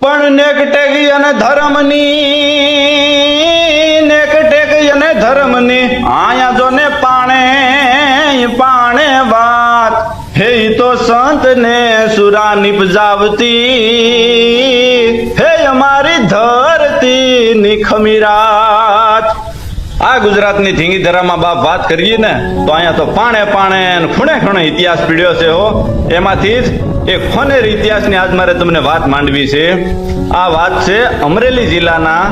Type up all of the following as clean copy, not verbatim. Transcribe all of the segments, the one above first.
પણ નેકટેગી અને ધર્મની આયા જો ને પાણે વાત હે તો સંત ને સુરા નિપજાવતી હે અમારી ધરતી ની ખમીરાત। આ ગુજરાતની ધીંગી ધરામાં બાપ વાત કરીએ ને તો અહીંયા તો પાણે ખૂણે ખૂણે ઇતિહાસ પીડ્યો છે હો। એમાંથી જ એક ફનેર ઇતિહાસની આજ મારે તમને વાત માંડવી છે। આ વાત છે અમરેલી જિલ્લાના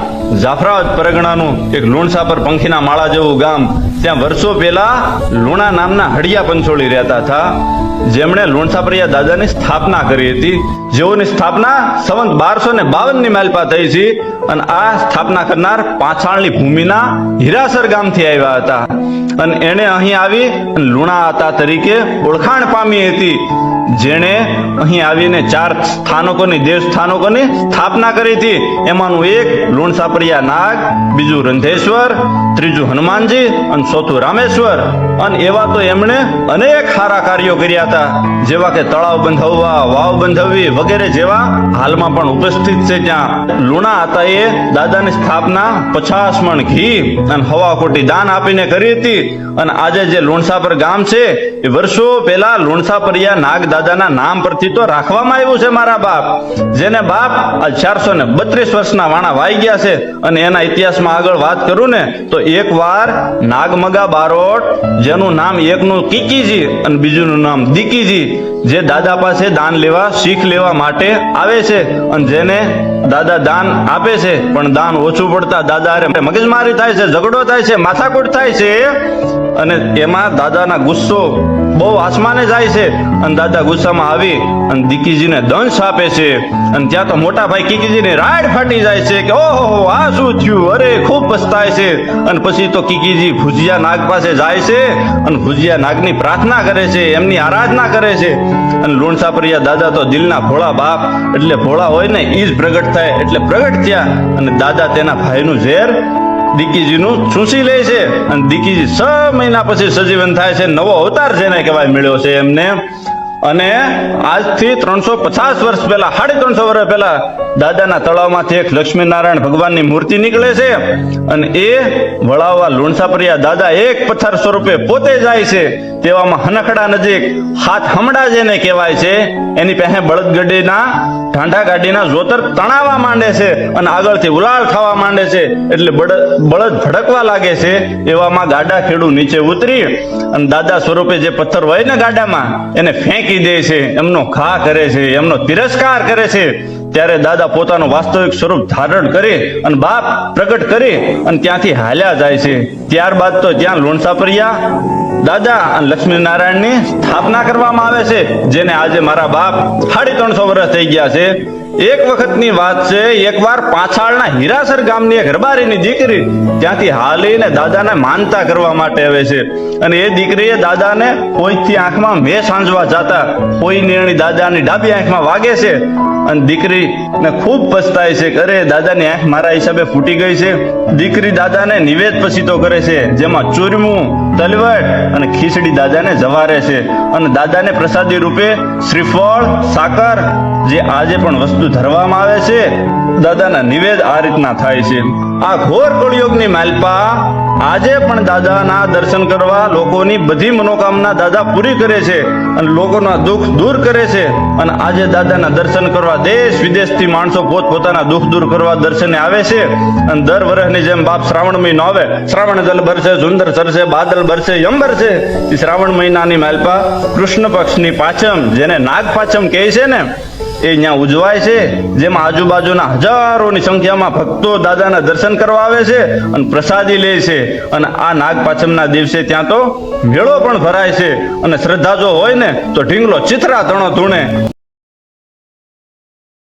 જાફરાબાદ પરગણાનું એક લુણસાપર પંખીના માળા જેવું ગામ। ત્યાં વર્ષો પહેલા લુણા નામના હડિયા પંચોળી રહેતા હતા, જેમણે લુણસાપરિયા દાદાની સ્થાપના કરી હતી, જેઓની સ્થાપના સંવત 1252 ની માલપા થઈ છે। અને આ સ્થાપના કરનાર પાછાળની ભૂમિના હીરાસર ગામથી આવ્યા હતા અને એને અહીં આવી લુણાતા તરીકે ઓળખાણ પામી હતી, જેણે અહીં આવીને 4 સ્થાનકોની દેવસ્થાનકોની સ્થાપના કરી હતી। એમાંનું એક લુણસાપરિયા નાગ, બીજું રંધેશ્વર, ત્રીજું હનુમાનજી અને ચોથું રામેશ્વર। અને એવા તો એમણે અનેક સારા કાર્યો કર્યા હતા, જેવા કે તળાવ બંધાવવા, વાવ બંધાવવી વગેરે જેવા હાલમાં પણ ઉપસ્થિત છે। ત્યાં લુણા હતા એ દાદાની સ્થાપના 50 મણ ઘી અને 1.25 કોટી દાન આપીને કરી હતી। અને આજે જે લુણસાપર ગામ છે એ વર્ષો પહેલા લુણસાપરિયા નાગ દાદાના નામ પરથી તો રાખવામાં આવ્યું છે મારા બાપ, જેને બાપ આ 432 વર્ષના વાણા વાઈ ગયા છે। અને એના ઇતિહાસમાં આગળ વાત કરું ને તો એકવાર નાગમગા બારોટ, જેનું નામ એકનું કીકીજી અને બીજુંનું નામ દીકીજી, જે દાદા પાસે દાન લેવા શીખ લેવા માટે આવે છે અને જેને દાદા દાન આપે છે પણ દાન ઓછું પડતા દાદા મગજમારી થાય છે, ઝઘડો થાય છે, માથાકૂટ થાય છે અને એમાં દાદાના ગુસ્સો બહુ આસમાને જાય છે અને દાદા ગુસ્સામાં આવી અને દીકીજીને દંશ આપે છે। અને ત્યાં તો મોટા ભાઈ કીકીજીની રાડ ફાટી જાય છે કે ઓહો આ શું થયું, અરે ખૂબ પસ્તાય છે। અને પછી તો કીકીજી ભુજિયા નાગ પાસે જાય છે અને ભુજિયા નાગની પ્રાર્થના કરે છે, એમની આરાધના કરે છે। અને લુણસાપરિયા દાદા તો દિલના ભોળા બાપ, એટલે ભોળા હોય ને એ જ પ્રગટ થાય, એટલે પ્રગટ થયા અને દાદા તેના ભાઈનું ઝેર દીકીજીનું ચૂસી લે છે અને દીકીજી 6 મહિના પછી સજીવન થાય છે, નવો અવતાર જેને કહેવાય મળ્યો છે એમને। અને આજથી 350 વર્ષ પહેલા, 350 વર્ષ પહેલા દાદાના તળાવમાંથી એક લક્ષ્મીનારાયણ ભગવાનની મૂર્તિ નીકળે છે અને એ વળાવવા લુણસાપરિયા દાદા એક પથ્થર સ્વરૂપે પોતે જાય છે। તેવામાં હનખડા નજીક હાથ હમડા જેને કહેવાય છે, એની પાસે બળદગાડીના ઢાંઢા ગાડીના જોતર તણાવા માંડે છે અને આગળથી ઉલાળ થવા માંડે છે, એટલે બળદ ભડકવા લાગે છે। એવામાં ગાડા ખેડૂ નીચે ઉતરી અને દાદા સ્વરૂપે જે પથ્થર હોય ને ગાડામાં એને ફેંકી દે છે, એમનો ઘા કરે છે, એમનો તિરસ્કાર કરે છે। ત્યારે દાદા પોતાનું વાસ્તવિક સ્વરૂપ ધારણ કરી અને બાપ પ્રગટ કરી અને ત્યાંથી હાલ્યા જાય છે। ત્યારબાદ તો ત્યાં લુણસાપરિયા દાદા અને લક્ષ્મીનારાયણની સ્થાપના કરવામાં આવે છે, જેને આજે મારા બાપ 350 વર્ષ થઈ ગયા છે। એક વખતની વાત છે, એકવાર પાછાળના હીરાસર ગામની એક રબારીની દીકરી ત્યાંથી હાલીને દાદાને માનતા કરવા માટે આવે છે અને એ દીકરીએ દાદાને કોઈથી આંખમાં મેં સાંજવા જાતા કોઈની એની દાદાની ડાબી આંખમાં વાગે છે અને દીકરીને ખૂબ પછતાય છે કે અરે દાદાની આંખ મારા હિસાબે ફૂટી ગઈ છે। દીકરી દાદાને નિવેદ પછીતો કરે છે, જેમાં ચૂરમું, તલવટ અને ખીચડી દાદાને જવારે છે અને દાદાને પ્રસાદી રૂપે શ્રીફળ, સાકર જે આજે પણ વસ્તુ ધરવામાં આવે છે, દાદાના નિવેદ આ રીતના થાય છે। આ ઘોર કળિયુગની માલપા આજે પણ દાદાના દર્શન કરવા લોકોની બધી મનોકામના દાદા પૂરી કરે છે અને લોકોના દુઃખ દૂર કરે છે। અને આજે દાદાના દર્શન કરવા દેશ વિદેશથી માણસો પોતપોતાના દુઃખ દૂર કરવા દર્શને આવે છે અને દર વર્ષની જેમ બાપ શ્રાવણ મહિનો આવે, શ્રાવણ જલ ભરશે, સુંદર સરશે, બાદલ ભરશે, યંબર છે, એ શ્રાવણ મહિનાની માલપા કૃષ્ણ પક્ષની પાછમ, જેને નાગ પાછમ કહે છે ને, એ અહીંયા ઉજવાય છે, જેમાં આજુબાજુના હજારોની સંખ્યામાં ભક્તો દાદાના દર્શન કરવા આવે છે અને પ્રસાદી લે છે। અને આ નાગ પાંચમના દિવસે ત્યાં તો મેળો પણ ભરાય છે અને શ્રદ્ધા જો હોય ને તો ઢીંગલો ચિથરા તણો ધૂણે।